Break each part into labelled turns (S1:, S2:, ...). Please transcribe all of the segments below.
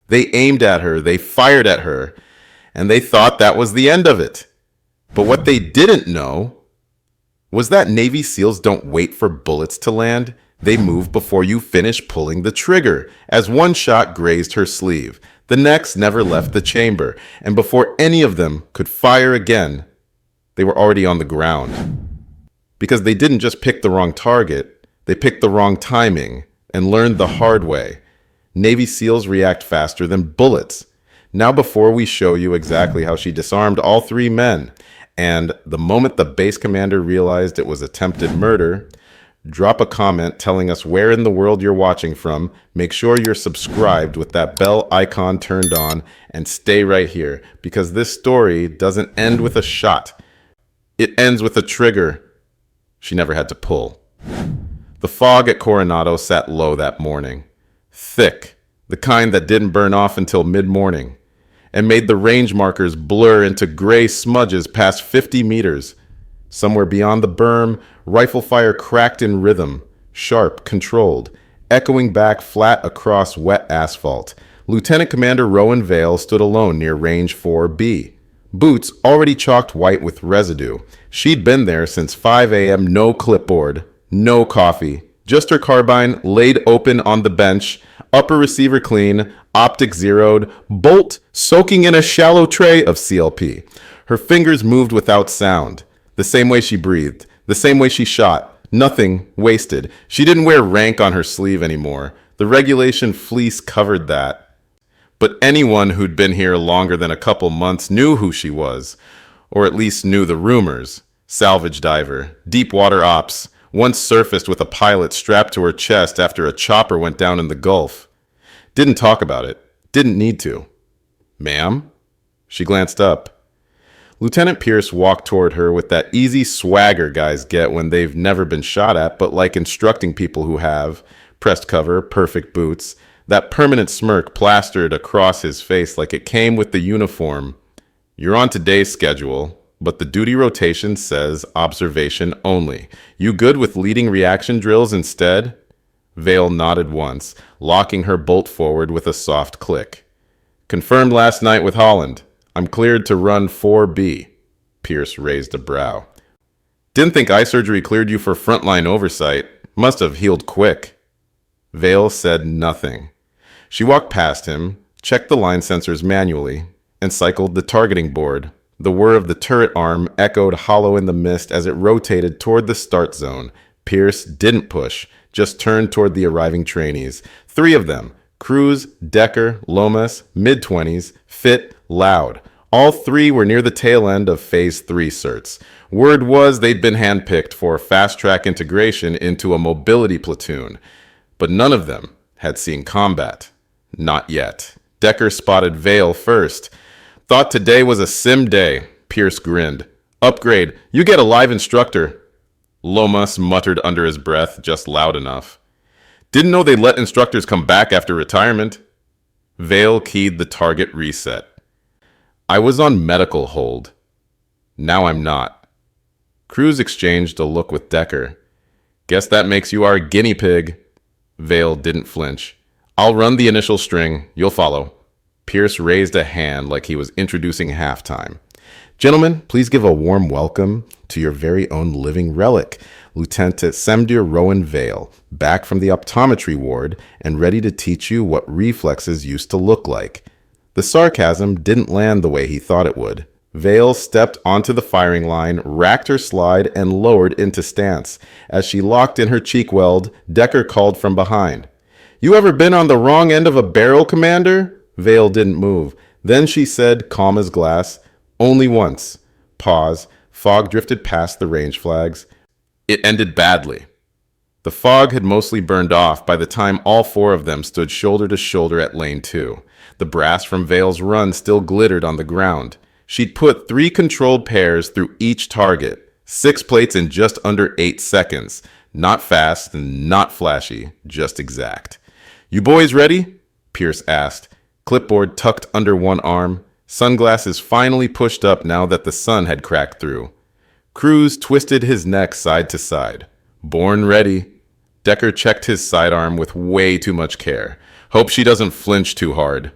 S1: They aimed at her, they fired at her, and they thought that was the end of it. But what they didn't know was that Navy SEALs don't wait for bullets to land. They move before you finish pulling the trigger. As one shot grazed her sleeve, the next never left the chamber, and before any of them could fire again, they were already on the ground. Because they didn't just pick the wrong target, they picked the wrong timing and learned the hard way. Navy SEALs react faster than bullets. Now before we show you exactly how she disarmed all three men, and the moment the base commander realized it was attempted murder, drop a comment telling us where in the world you're watching from. Make sure you're subscribed with that bell icon turned on, and stay right here, because this story doesn't end with a shot. It ends with a trigger she never had to pull. The fog at Coronado sat low that morning. Thick, the kind that didn't burn off until mid-morning, and made the range markers blur into gray smudges past 50 meters. Somewhere beyond the berm, rifle fire cracked in rhythm, sharp, controlled, echoing back flat across wet asphalt. Lieutenant Commander Rowan Vale stood alone near Range 4B. Boots already chalked white with residue. She'd been there since 5 a.m., no clipboard, no coffee, just her carbine laid open on the bench, upper receiver clean, optic zeroed, bolt soaking in a shallow tray of CLP. Her fingers moved without sound, the same way she breathed, the same way she shot, nothing wasted. She didn't wear rank on her sleeve anymore. The regulation fleece covered that. But anyone who'd been here longer than a couple months knew who she was, or at least knew the rumors. Salvage diver, deep water ops, once surfaced with a pilot strapped to her chest after a chopper went down in the Gulf. Didn't talk about it. Didn't need to. Ma'am? She glanced up. Lieutenant Pierce walked toward her with that easy swagger guys get when they've never been shot at, but like instructing people who have. Pressed cover, perfect boots, that permanent smirk plastered across his face like it came with the uniform. You're on today's schedule, but the duty rotation says observation only. You good with leading reaction drills instead? Vale nodded once, locking her bolt forward with a soft click. Confirmed last night with Holland. I'm cleared to run 4B. Pierce raised a brow. Didn't think eye surgery cleared you for frontline oversight. Must have healed quick. Vale said nothing. She walked past him, checked the line sensors manually, and cycled the targeting board. The whir of the turret arm echoed hollow in the mist as it rotated toward the start zone. Pierce didn't push, just turned toward the arriving trainees. 3 of them, Cruz, Decker, Lomas, mid-20s, fit, loud. All 3 were near the tail end of Phase 3 certs. Word was they'd been handpicked for fast-track integration into a mobility platoon, but none of them had seen combat. Not yet. Decker spotted Vale first. Thought today was a sim day. Pierce grinned. Upgrade. You get a live instructor. Lomas muttered under his breath, just loud enough. Didn't know they let instructors come back after retirement. Vale keyed the target reset. I was on medical hold. Now I'm not. Cruz exchanged a look with Decker. Guess that makes you our guinea pig. Vale didn't flinch. I'll run the initial string. You'll follow. Pierce raised a hand like he was introducing halftime. Gentlemen, please give a warm welcome to your very own living relic, Lieutenant Semdir Rowan Vale, back from the optometry ward and ready to teach you what reflexes used to look like. The sarcasm didn't land the way he thought it would. Vale stepped onto the firing line, racked her slide, and lowered into stance. As she locked in her cheek weld, Decker called from behind. You ever been on the wrong end of a barrel, Commander? Vale didn't move. Then she said, calm as glass, only once. Pause. Fog drifted past the range flags. It ended badly. The fog had mostly burned off by the time all 4 of them stood shoulder to shoulder at lane 2. The brass from Vale's run still glittered on the ground. She'd put 3 controlled pairs through each target, 6 plates in just under 8 seconds. Not fast and not flashy, just exact. You boys ready? Pierce asked, clipboard tucked under one arm, sunglasses finally pushed up now that the sun had cracked through. Cruz twisted his neck side to side. Born ready. Decker checked his sidearm with way too much care. Hope she doesn't flinch too hard.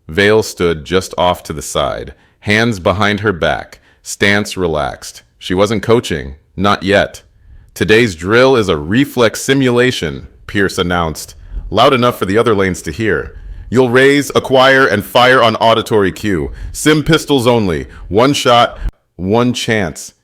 S1: Vale stood just off to the side, hands behind her back, stance relaxed. She wasn't coaching, not yet. Today's drill is a reflex simulation, Pierce announced, loud enough for the other lanes to hear. You'll raise, acquire, and fire on auditory cue. Sim pistols only. One shot, one chance.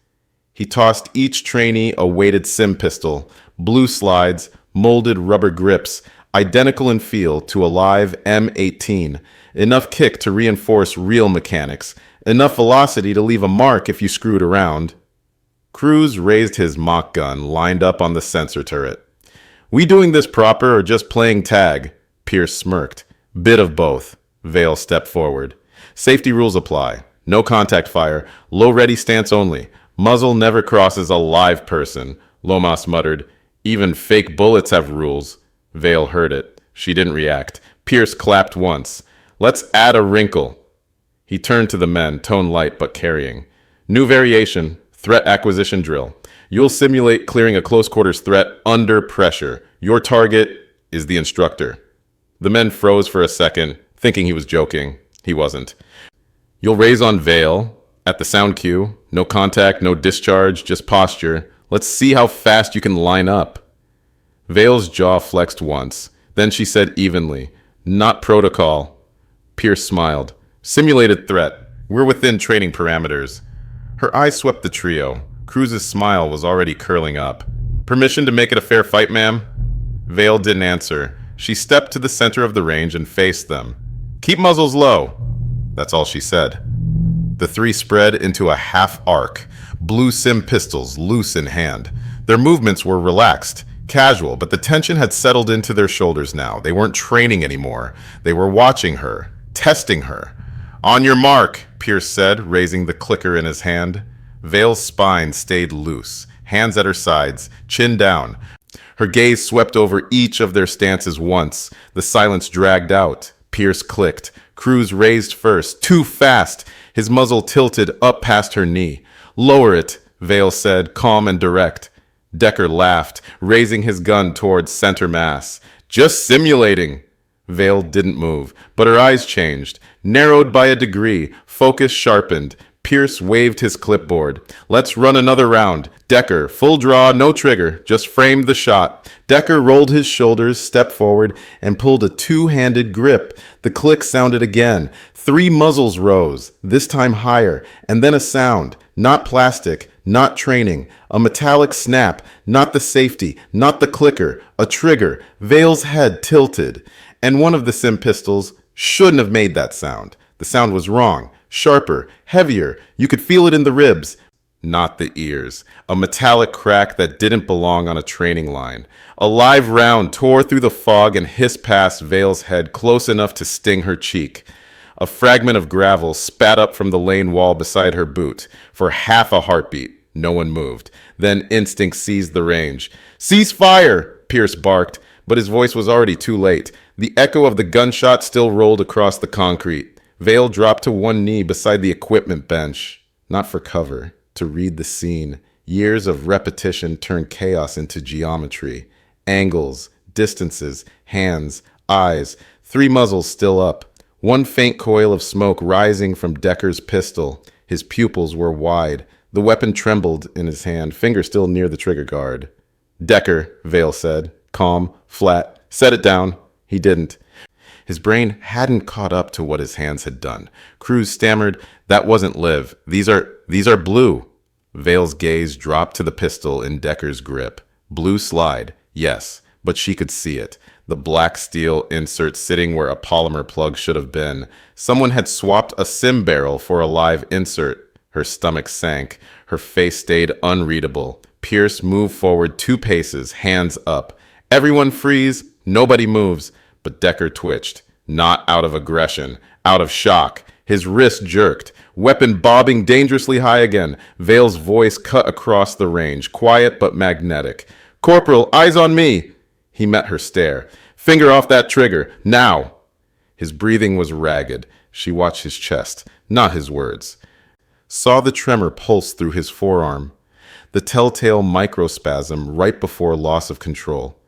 S1: He tossed each trainee a weighted sim pistol, blue slides, molded rubber grips, identical in feel to a live M18. Enough kick to reinforce real mechanics. Enough velocity to leave a mark if you screwed around. Cruz raised his mock gun, lined up on the sensor turret. We doing this proper or just playing tag? Pierce smirked. Bit of both. Vale stepped forward. Safety rules apply. No contact fire. Low ready stance only. Muzzle never crosses a live person. Lomas muttered. Even fake bullets have rules. Vale heard it. She didn't react. Pierce clapped once. Let's add a wrinkle. He turned to the men, tone light but carrying. New variation. Threat acquisition drill. You'll simulate clearing a close quarters threat under pressure. Your target is the instructor. The men froze for a second, thinking he was joking. He wasn't. You'll raise on Vale. At the sound cue. No contact, no discharge, just posture. Let's see how fast you can line up. Vale's jaw flexed once. Then she said evenly, not protocol. Pierce smiled. Simulated threat. We're within training parameters. Her eyes swept the trio. Cruz's smile was already curling up. Permission to make it a fair fight, ma'am? Vale didn't answer. She stepped to the center of the range and faced them. Keep muzzles low. That's all she said. The three spread into a half arc, blue sim pistols loose in hand. Their movements were relaxed, casual, but the tension had settled into their shoulders now. They weren't training anymore. They were watching her, testing her. On your mark, Pierce said, raising the clicker in his hand. Vale's spine stayed loose, hands at her sides, chin down. Her gaze swept over each of their stances once. The silence dragged out. Pierce clicked. Cruz raised first, too fast. His muzzle tilted up past her knee. Lower it, Vale said, calm and direct. Decker laughed, raising his gun towards center mass. Just simulating. Vale didn't move, but her eyes changed. Narrowed by a degree, focus sharpened. Pierce waved his clipboard. Let's run another round. Decker, full draw, no trigger, just framed the shot. Decker rolled his shoulders, stepped forward, and pulled a two-handed grip. The click sounded again. 3 muzzles rose, this time higher, and then a sound. Not plastic, not training. A metallic snap, not the safety, not the clicker. A trigger. Vale's head tilted. And one of the sim pistols shouldn't have made that sound. The sound was wrong. Sharper, heavier. You could feel it in the ribs. Not the ears. A metallic crack that didn't belong on a training line. A live round tore through the fog and hissed past Vale's head close enough to sting her cheek. A fragment of gravel spat up from the lane wall beside her boot. For half a heartbeat, no one moved. Then instinct seized the range. Cease fire, Pierce barked, but his voice was already too late. The echo of the gunshot still rolled across the concrete. Vale dropped to one knee beside the equipment bench. Not for cover, to read the scene. Years of repetition turned chaos into geometry. Angles, distances, hands, eyes. 3 muzzles still up. One faint coil of smoke rising from Decker's pistol. His pupils were wide. The weapon trembled in his hand, finger still near the trigger guard. Decker, Vale said, calm, flat. Set it down. He didn't. His brain hadn't caught up to what his hands had done. Cruz stammered, that wasn't live. These are blue. Vale's gaze dropped to the pistol in Decker's grip. Blue slide, yes, but she could see it. The black steel insert sitting where a polymer plug should have been. Someone had swapped a sim barrel for a live insert. Her stomach sank. Her face stayed unreadable. Pierce moved forward 2 paces, hands up. Everyone freeze. Nobody moves. But Decker twitched. Not out of aggression. Out of shock. His wrist jerked. Weapon bobbing dangerously high again. Vale's voice cut across the range. Quiet but magnetic. Corporal, eyes on me. He met her stare. Finger off that trigger. Now. His breathing was ragged. She watched his chest, not his words. Saw the tremor pulse through his forearm. The telltale microspasm right before loss of control.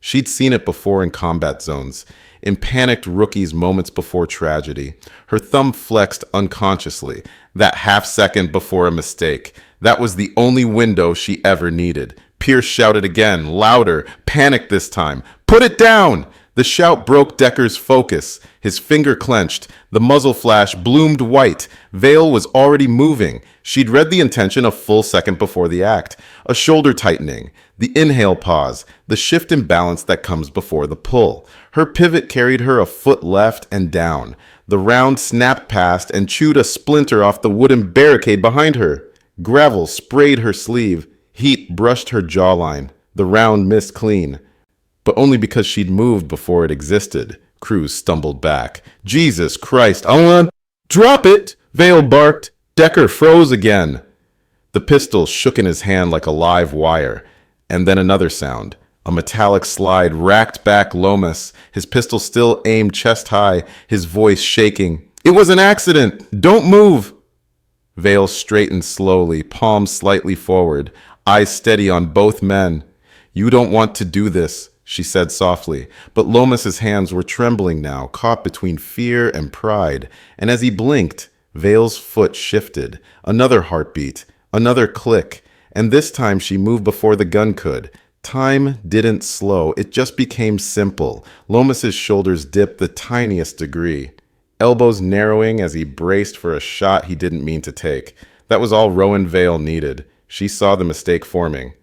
S1: She'd seen it before in combat zones, in panicked rookies moments before tragedy. Her thumb flexed unconsciously, that half second before a mistake. That was the only window she ever needed. Pierce shouted again, louder, panicked this time. "Put it down!" The shout broke Decker's focus. His finger clenched. The muzzle flash bloomed white. Vale was already moving. She'd read the intention a full second before the act. A shoulder tightening. The inhale pause. The shift in balance that comes before the pull. Her pivot carried her a foot left and down. The round snapped past and chewed a splinter off the wooden barricade behind her. Gravel sprayed her sleeve. Heat brushed her jawline. The round missed clean. But only because she'd moved before it existed. Cruz stumbled back. "Jesus Christ, Owen! Drop it!" Vale barked. Decker froze again. The pistol shook in his hand like a live wire. And then another sound. A metallic slide racked back Lomas, his pistol still aimed chest high, his voice shaking. "It was an accident! Don't move!" Vale straightened slowly, palms slightly forward, eyes steady on both men. "You don't want to do this," she said softly, but Lomas's hands were trembling now, caught between fear and pride, and as he blinked, Vale's foot shifted. Another heartbeat, another click, and this time she moved before the gun could. Time didn't slow, it just became simple. Lomas's shoulders dipped the tiniest degree, elbows narrowing as he braced for a shot he didn't mean to take. That was all Rowan Vale needed. She saw the mistake forming.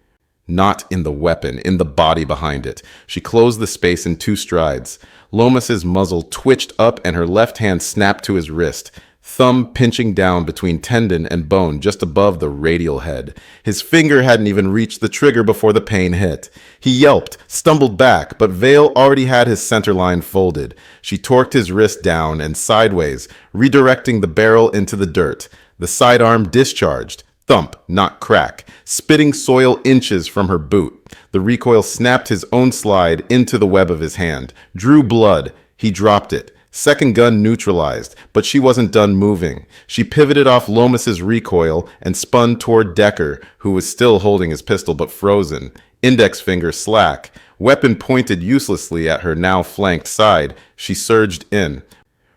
S1: Not in the weapon, in the body behind it. She closed the space in 2 strides. Lomas's muzzle twitched up and her left hand snapped to his wrist, thumb pinching down between tendon and bone just above the radial head. His finger hadn't even reached the trigger before the pain hit. He yelped, stumbled back, but Vale already had his center line folded. She torqued his wrist down and sideways, redirecting the barrel into the dirt. The sidearm discharged. Thump, not crack, spitting soil inches from her boot. The recoil snapped his own slide into the web of his hand. Drew blood. He dropped it. Second gun neutralized, but she wasn't done moving. She pivoted off Lomas's recoil and spun toward Decker, who was still holding his pistol but frozen. Index finger slack. Weapon pointed uselessly at her now flanked side. She surged in.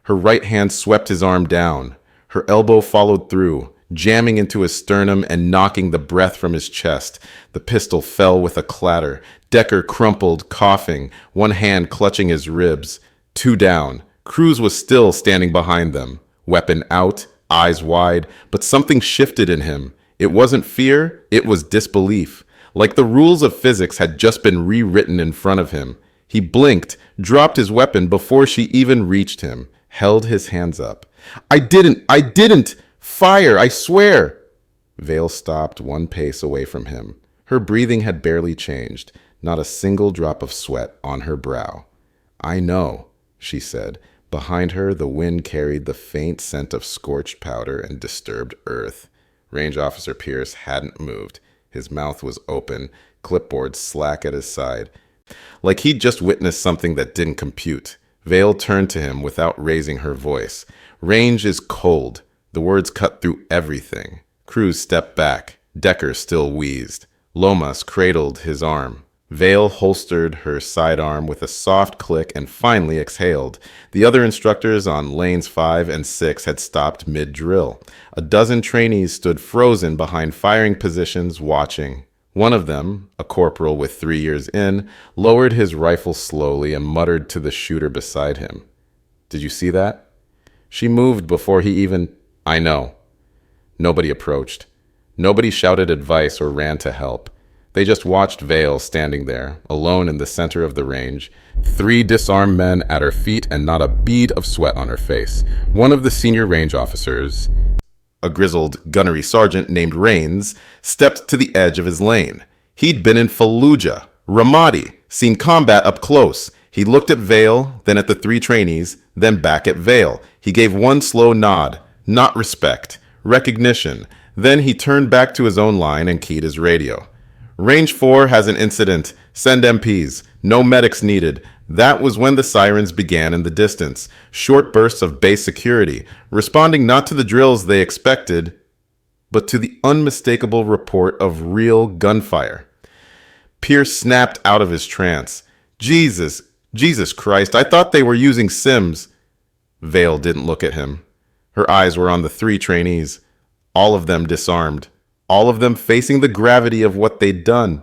S1: Her right hand swept his arm down. Her elbow followed through, jamming into his sternum and knocking the breath from his chest. The pistol fell with a clatter. Decker crumpled, coughing, one hand clutching his ribs. 2 down. Cruz was still standing behind them, weapon out, eyes wide, but something shifted in him. It wasn't fear, it was disbelief. Like the rules of physics had just been rewritten in front of him. He blinked, dropped his weapon before she even reached him, held his hands up. I didn't! Fire, I swear!" Vale stopped 1 pace away from him. Her breathing had barely changed, not a single drop of sweat on her brow. "I know," she said. Behind her, the wind carried the faint scent of scorched powder and disturbed earth. Range Officer Pierce hadn't moved. His mouth was open, clipboard slack at his side. Like he'd just witnessed something that didn't compute. Vale turned to him without raising her voice. "Range is cold." The words cut through everything. Cruz stepped back. Decker still wheezed. Lomas cradled his arm. Vale holstered her sidearm with a soft click and finally exhaled. The other instructors on lanes 5 and 6 had stopped mid-drill. A dozen trainees stood frozen behind firing positions watching. One of them, a corporal with 3 years in, lowered his rifle slowly and muttered to the shooter beside him. "Did you see that?" She moved before he even... "I know." Nobody approached. Nobody shouted advice or ran to help. They just watched Vale standing there, alone in the center of the range, 3 disarmed men at her feet and not a bead of sweat on her face. One of the senior range officers, a grizzled gunnery sergeant named Rains, stepped to the edge of his lane. He'd been in Fallujah, Ramadi, seen combat up close. He looked at Vale, then at the 3 trainees, then back at Vale. He gave one slow nod, not respect, recognition. Then he turned back to his own line and keyed his radio. "Range 4 has an incident. Send MPs. No medics needed." That was when the sirens began in the distance. Short bursts of base security, responding not to the drills they expected, but to the unmistakable report of real gunfire. Pierce snapped out of his trance. Jesus, Jesus Christ, I thought they were using Sims. Vale didn't look at him. Her eyes were on the 3 trainees, all of them disarmed, all of them facing the gravity of what they'd done.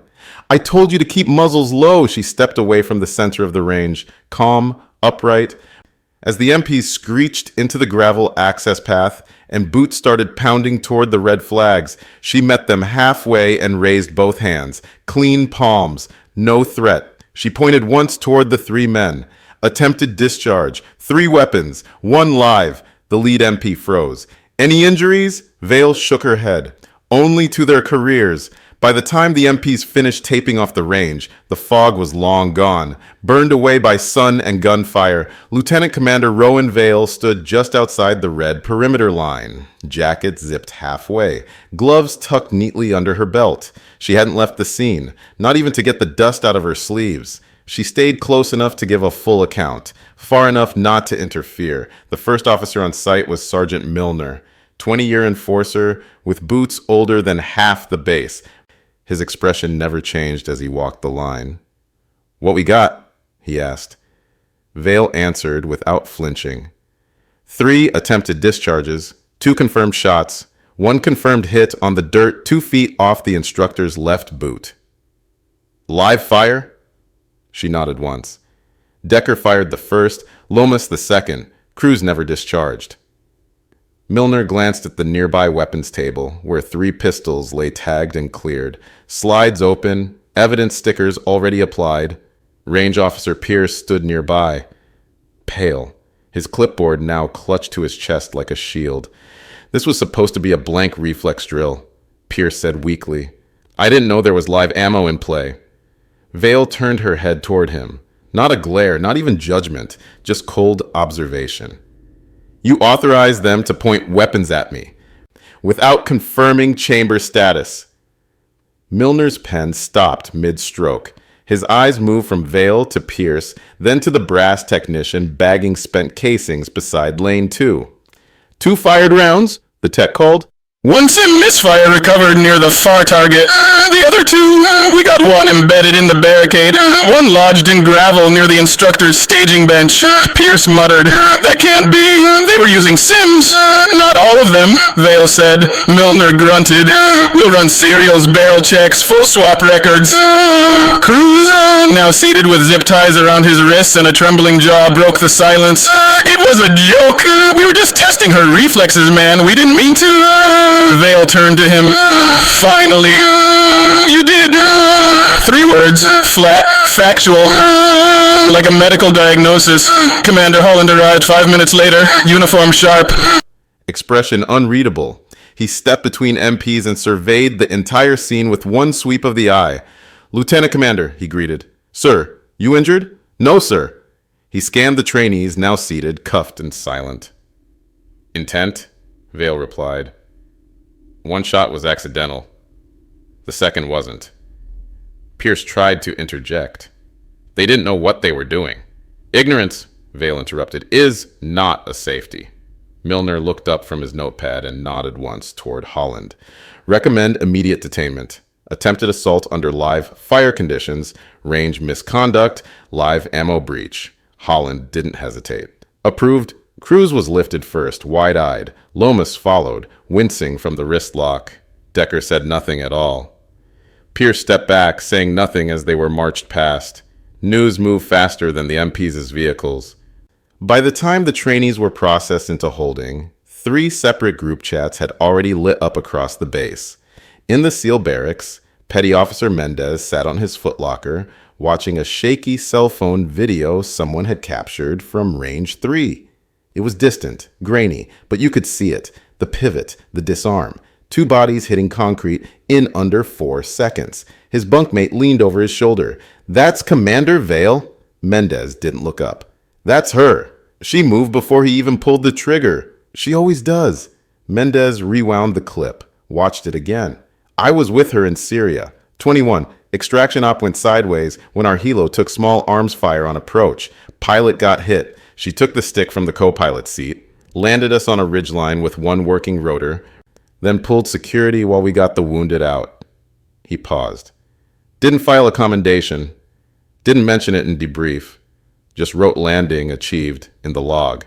S1: I told you to keep muzzles low. She stepped away from the center of the range, calm, upright. As the MPs screeched into the gravel access path and boots started pounding toward the red flags, she met them halfway and raised both hands, clean palms, no threat. She pointed once toward the 3 men. Attempted discharge, 3 weapons, 1 live. The lead MP froze. Any injuries? Vale shook her head. Only to their careers. By the time the MPs finished taping off the range, the fog was long gone, burned away by sun and gunfire. Lieutenant Commander Rowan Vale stood just outside the red perimeter line, jacket zipped halfway, gloves tucked neatly under her belt. She hadn't left the scene, not even to get the dust out of her sleeves. She stayed close enough to give a full account, far enough not to interfere. The first officer on site was Sergeant Milner, 20-year enforcer with boots older than half the base. His expression never changed as he walked the line. "What we got?" he asked. Vale answered without flinching. 3 attempted discharges, 2 confirmed shots, 1 confirmed hit on the dirt 2 feet off the instructor's left boot. "Live fire?" She nodded once. Decker fired the first, Lomas the second. Cruz never discharged. Milner glanced at the nearby weapons table, where 3 pistols lay tagged and cleared, slides open, evidence stickers already applied. Range Officer Pierce stood nearby, pale, his clipboard now clutched to his chest like a shield. This was supposed to be a blank reflex drill, Pierce said weakly. "I didn't know there was live ammo in play." Vale turned her head toward him. Not a glare, not even judgment, just cold observation. "You authorized them to point weapons at me, without confirming chamber status." Milner's pen stopped mid-stroke. His eyes moved from Vale to Pierce, then to the brass technician bagging spent casings beside lane 2. "2 fired rounds," the tech called. "1 sim misfire recovered near the far target. The other 2, we got 1 embedded in the barricade, 1 lodged in gravel near the instructor's staging bench." Pierce muttered, "That can't be. They were using sims." "Not all of them," Vale said. Milner grunted. "We'll run serials, barrel checks, full swap records." Cruz, now seated with zip ties around his wrists and a trembling jaw, broke the silence. "It was a joke. We were just testing her reflexes, man. We didn't mean to." Vale turned to him. "Finally, you did." 3 words, flat, factual, like a medical diagnosis. Commander Holland arrived 5 minutes later, uniform sharp. Expression unreadable. He stepped between MPs and surveyed the entire scene with one sweep of the eye. "Lieutenant Commander," he greeted. "Sir, you injured?" "No, sir." He scanned the trainees, now seated, cuffed and silent. "Intent?" Vale replied. "1 shot was accidental. The second wasn't." Pierce tried to interject. "They didn't know what they were doing." "Ignorance," Vale interrupted, "is not a safety." Milner looked up from his notepad and nodded once toward Holland. "Recommend immediate detainment. Attempted assault under live fire conditions, range misconduct, live ammo breach." Holland didn't hesitate. "Approved." Cruz was lifted first, wide-eyed. Lomas followed, wincing from the wrist lock. Decker said nothing at all. Pierce stepped back, saying nothing as they were marched past. News moved faster than the MPs' vehicles. By the time the trainees were processed into holding, 3 separate group chats had already lit up across the base. In the SEAL barracks, Petty Officer Mendez sat on his footlocker, watching a shaky cell phone video someone had captured from range 3. It was distant, grainy, but you could see it. The pivot, the disarm. 2 bodies hitting concrete in under 4 seconds. His bunkmate leaned over his shoulder. "That's Commander Vale?" Mendez didn't look up. "That's her. She moved before he even pulled the trigger. She always does." Mendez rewound the clip, watched it again. "I was with her in Syria. 21. Extraction op went sideways when our helo took small arms fire on approach. Pilot got hit. She took the stick from the co-pilot seat, landed us on a ridgeline with 1 working rotor, then pulled security while we got the wounded out." He paused. "Didn't file a commendation." Didn't mention it in debrief. Just wrote landing achieved in the log.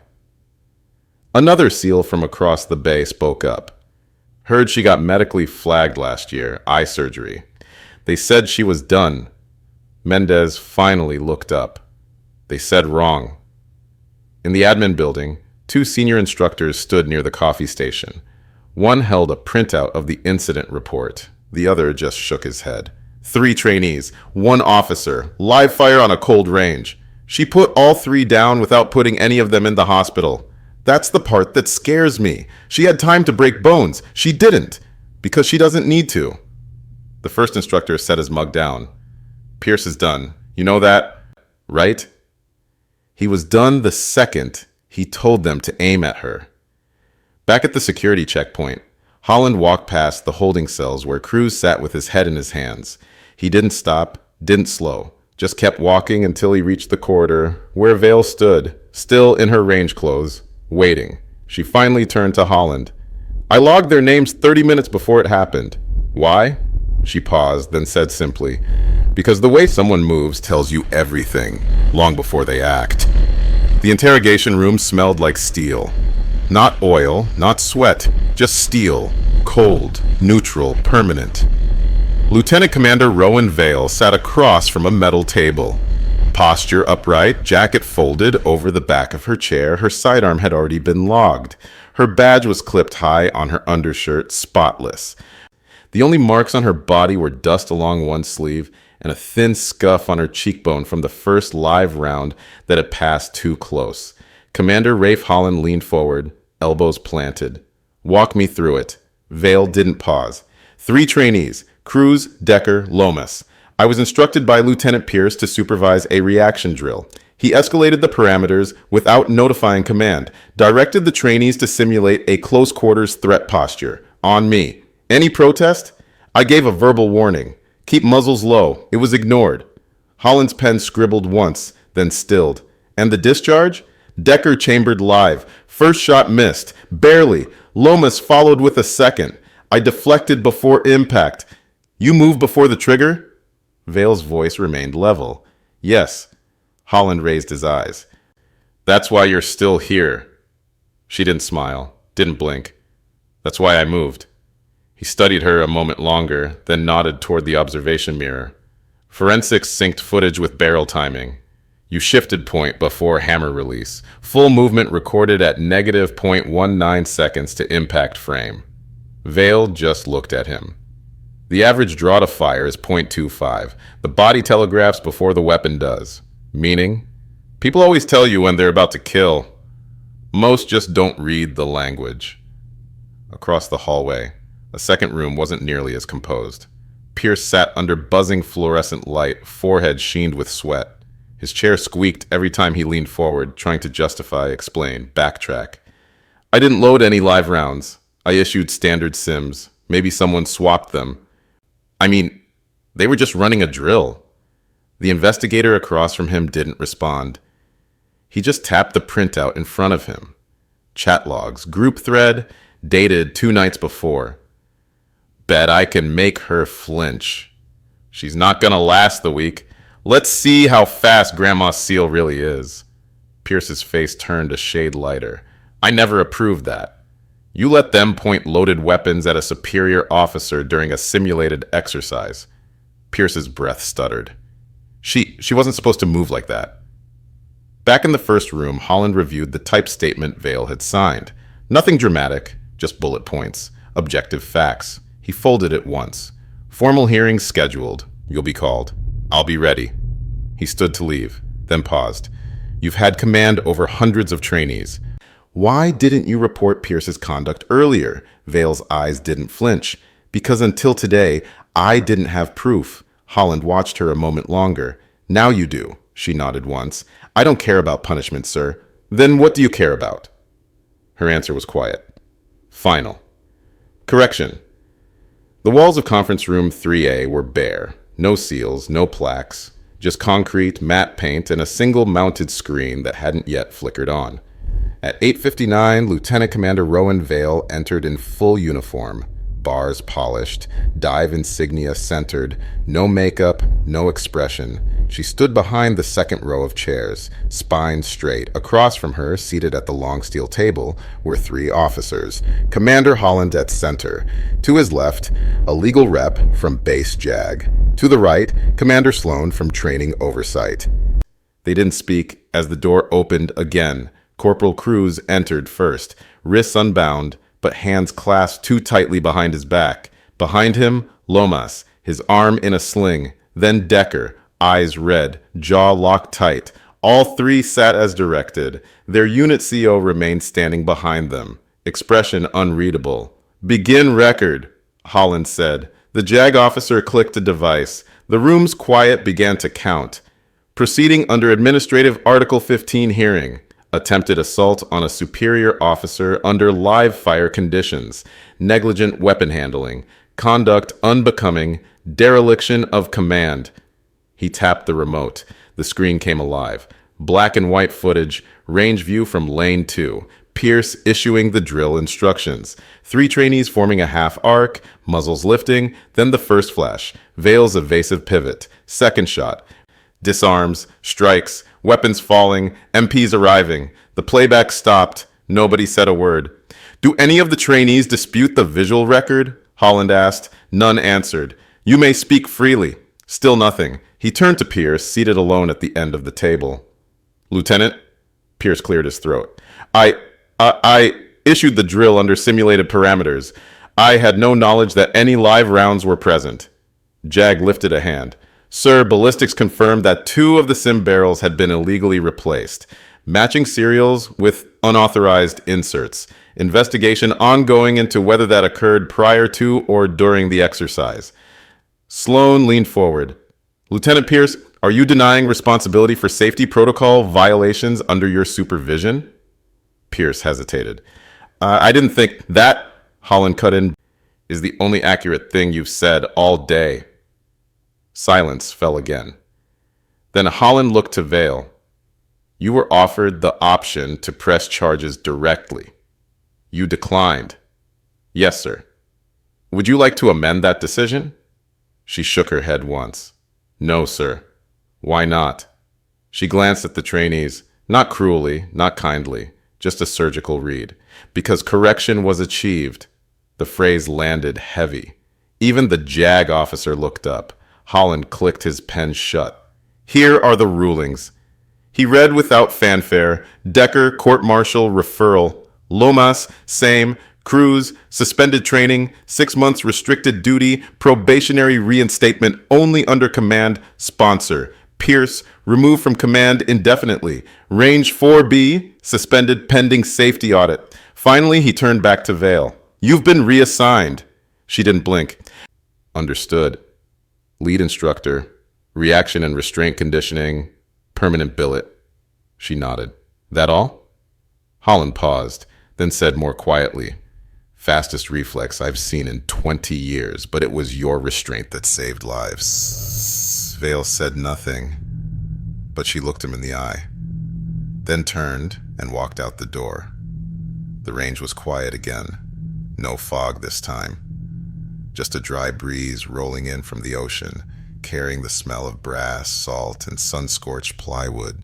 S1: Another SEAL from across the bay spoke up. Heard she got medically flagged last year, eye surgery. They said she was done. Mendez finally looked up. They said wrong. In the admin building, two senior instructors stood near the coffee station. One held a printout of the incident report. The other just shook his head. 3 trainees, 1 officer, live fire on a cold range. She put all 3 down without putting any of them in the hospital. That's the part that scares me. She had time to break bones. She didn't, because she doesn't need to. The first instructor set his mug down. Pierce is done. You know that, right? He was done the second he told them to aim at her. Back at the security checkpoint, Holland walked past the holding cells where Cruz sat with his head in his hands. He didn't stop, didn't slow, just kept walking until he reached the corridor where Vale stood, still in her range clothes, waiting. She finally turned to Holland. I logged their names 30 minutes before it happened. Why? She paused, then said simply, because the way someone moves tells you everything, long before they act. The interrogation room smelled like steel. Not oil, not sweat, just steel, cold, neutral, permanent. Lieutenant Commander Rowan Vale sat across from a metal table. Posture upright, jacket folded over the back of her chair, her sidearm had already been logged. Her badge was clipped high on her undershirt, spotless. The only marks on her body were dust along one sleeve and a thin scuff on her cheekbone from the first live round that had passed too close. Commander Rafe Holland leaned forward, elbows planted. Walk me through it. Vale didn't pause. 3 trainees, Cruz, Decker, Lomas. I was instructed by Lieutenant Pierce to supervise a reaction drill. He escalated the parameters without notifying command, directed the trainees to simulate a close quarters threat posture. On me. Any protest? I gave a verbal warning. Keep muzzles low. It was ignored. Holland's pen scribbled once, then stilled. And the discharge? Decker chambered live. First shot missed. Barely. Lomas followed with a second. I deflected before impact. You move before the trigger? Vale's voice remained level. Yes. Holland raised his eyes. That's why you're still here. She didn't smile, didn't blink. That's why I moved. He studied her a moment longer, then nodded toward the observation mirror. Forensics synced footage with barrel timing. You shifted point before hammer release. Full movement recorded at negative 0.19 seconds to impact frame. Vale just looked at him. The average draw to fire is 0.25. The body telegraphs before the weapon does. Meaning? People always tell you when they're about to kill. Most just don't read the language. Across the hallway, a second room wasn't nearly as composed. Pierce sat under buzzing fluorescent light, forehead sheened with sweat. His chair squeaked every time he leaned forward, trying to justify, explain, backtrack. I didn't load any live rounds. I issued standard sims. Maybe someone swapped them. I mean, they were just running a drill. The investigator across from him didn't respond. He just tapped the printout in front of him. Chat logs, group thread, dated 2 nights before. Bet I can make her flinch. She's not gonna last the week. Let's see how fast Grandma Seal really is. Pierce's face turned a shade lighter. I never approved that. You let them point loaded weapons at a superior officer during a simulated exercise. Pierce's breath stuttered. She wasn't supposed to move like that. Back in the first room, Holland reviewed the type statement Vale had signed. Nothing dramatic, just bullet points, objective facts. He folded it once. Formal hearings scheduled. You'll be called. I'll be ready. He stood to leave, then paused. You've had command over hundreds of trainees. Why didn't you report Pierce's conduct earlier? Vale's eyes didn't flinch. Because until today, I didn't have proof. Holland watched her a moment longer. Now you do, she nodded once. I don't care about punishment, sir. Then what do you care about? Her answer was quiet. Final. Correction. The walls of conference room 3A were bare. No seals, no plaques. Just concrete, matte paint, and a single mounted screen that hadn't yet flickered on. At 8:59, Lieutenant Commander Rowan Vale entered in full uniform. bars polished, dive insignia centered, no makeup, no expression. She stood behind the second row of chairs, spine straight. Across from her, seated at the long steel table, were three officers. Commander Holland at center. To his left, a legal rep from Base JAG. To the right, Commander Sloan from Training Oversight. They didn't speak as the door opened again. Corporal Cruz entered first, wrists unbound, but hands clasped too tightly behind his back. Behind him, Lomas, his arm in a sling. Then Decker, eyes red, jaw locked tight. All three sat as directed. Their unit CO remained standing behind them, expression unreadable. "Begin record," Holland said. The JAG officer clicked a device. The room's quiet began to count. Proceeding under Administrative Article 15 hearing. Attempted assault on a superior officer under live fire conditions, negligent weapon handling, conduct unbecoming, dereliction of command. He tapped the remote. The screen came alive. Black and white footage, range view from lane 2. Pierce issuing the drill instructions. Three trainees forming a half arc, muzzles lifting, then the first flash. Vale's evasive pivot. Second shot. Disarms, strikes, weapons falling, MPs arriving. The playback stopped. Nobody said a word. "Do any of the trainees dispute the visual record?" Holland asked. None answered. "You may speak freely." Still nothing. He turned to Pierce, seated alone at the end of the table. "Lieutenant?" Pierce cleared his throat. I issued the drill under simulated parameters. I had no knowledge that any live rounds were present." JAG lifted a hand. "Sir, ballistics confirmed that 2 of the sim barrels had been illegally replaced. Matching serials with unauthorized inserts. Investigation ongoing into whether that occurred prior to or during the exercise." Sloan leaned forward. "Lieutenant Pierce, are you denying responsibility for safety protocol violations under your supervision?" Pierce hesitated. I didn't think that," Holland cut in, "is the only accurate thing you've said all day." Silence fell again. Then Holland looked to Vale. "You were offered the option to press charges directly. You declined." "Yes, sir." "Would you like to amend that decision?" She shook her head once. "No, sir." "Why not?" She glanced at the trainees, not cruelly, not kindly, just a surgical read. "Because correction was achieved." The phrase landed heavy. Even the JAG officer looked up. Holland clicked his pen shut. "Here are the rulings." He read without fanfare. Decker, court-martial, referral. Lomas, same. Cruz, suspended training, 6 months restricted duty, probationary reinstatement only under command, sponsor. Pierce, removed from command indefinitely. Range 4B, suspended pending safety audit. Finally, he turned back to Vale. "You've been reassigned." She didn't blink. "Understood. Lead instructor, reaction and restraint conditioning, permanent billet." She nodded. "That all?" Holland paused, then said more quietly, "Fastest reflex I've seen in 20 years, but it was your restraint that saved lives." Vale said nothing, but she looked him in the eye, then turned and walked out the door. The range was quiet again. No fog this time. Just a dry breeze rolling in from the ocean, carrying the smell of brass, salt, and sun-scorched plywood.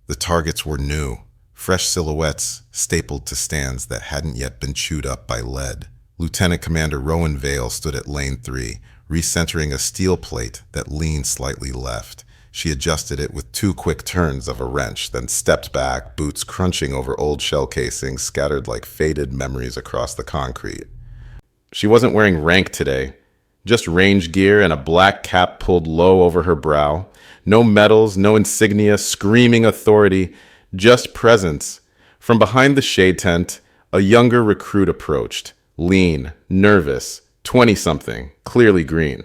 S1: The targets were new, fresh silhouettes stapled to stands that hadn't yet been chewed up by lead. Lieutenant Commander Rowan Vale stood at lane 3, recentering a steel plate that leaned slightly left. She adjusted it with 2 quick turns of a wrench, then stepped back, boots crunching over old shell casings scattered like faded memories across the concrete. She wasn't wearing rank today, just range gear and a black cap pulled low over her brow. No medals, no insignia, screaming authority, just presence. From behind the shade tent, a younger recruit approached, lean, nervous, 20-something, clearly green.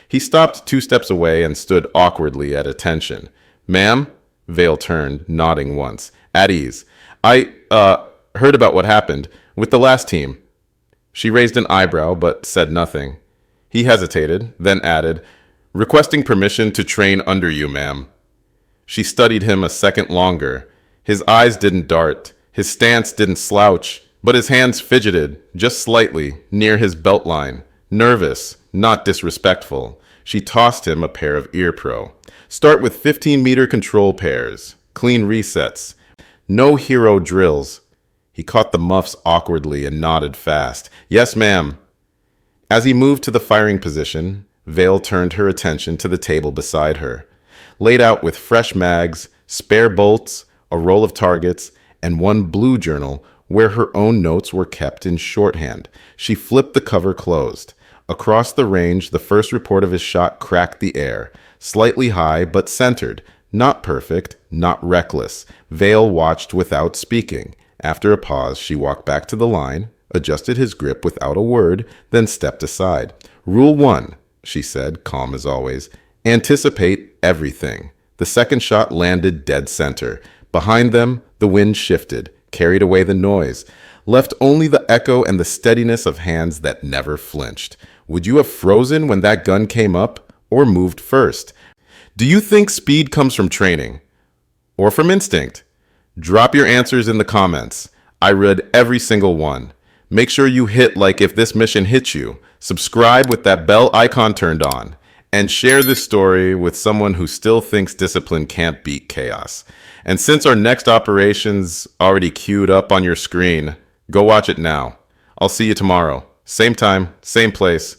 S1: He stopped 2 steps away and stood awkwardly at attention. "Ma'am?" Vale turned, nodding once. "At ease. I heard about what happened with the last team." She raised an eyebrow, but said nothing. He hesitated, then added, "Requesting permission to train under you, ma'am." She studied him a second longer. His eyes didn't dart. His stance didn't slouch. But his hands fidgeted, just slightly, near his belt line. Nervous, not disrespectful, she tossed him a pair of ear pro. Start with 15-meter control pairs. Clean resets. No hero drills. He caught the muffs awkwardly and nodded fast. Yes, ma'am. As he moved to the firing position, Vale turned her attention to the table beside her. Laid out with fresh mags, spare bolts, a roll of targets, and one blue journal where her own notes were kept in shorthand. She flipped the cover closed. Across the range, the first report of his shot cracked the air, slightly high but centered, not perfect, not reckless. Vale watched without speaking. After a pause, she walked back to the line, adjusted his grip without a word, then stepped aside. Rule 1, she said, calm as always, anticipate everything. The second shot landed dead center. Behind them, the wind shifted, carried away the noise, left only the echo and the steadiness of hands that never flinched. Would you have frozen when that gun came up, or moved first? Do you think speed comes from training, or from instinct? Drop your answers in the comments. I read every single one. Make sure you hit like if this mission hits you, subscribe with that bell icon turned on, and share this story with someone who still thinks discipline can't beat chaos. And since our next operation's already queued up on your screen, go watch it now. I'll see you tomorrow. Same time, same place.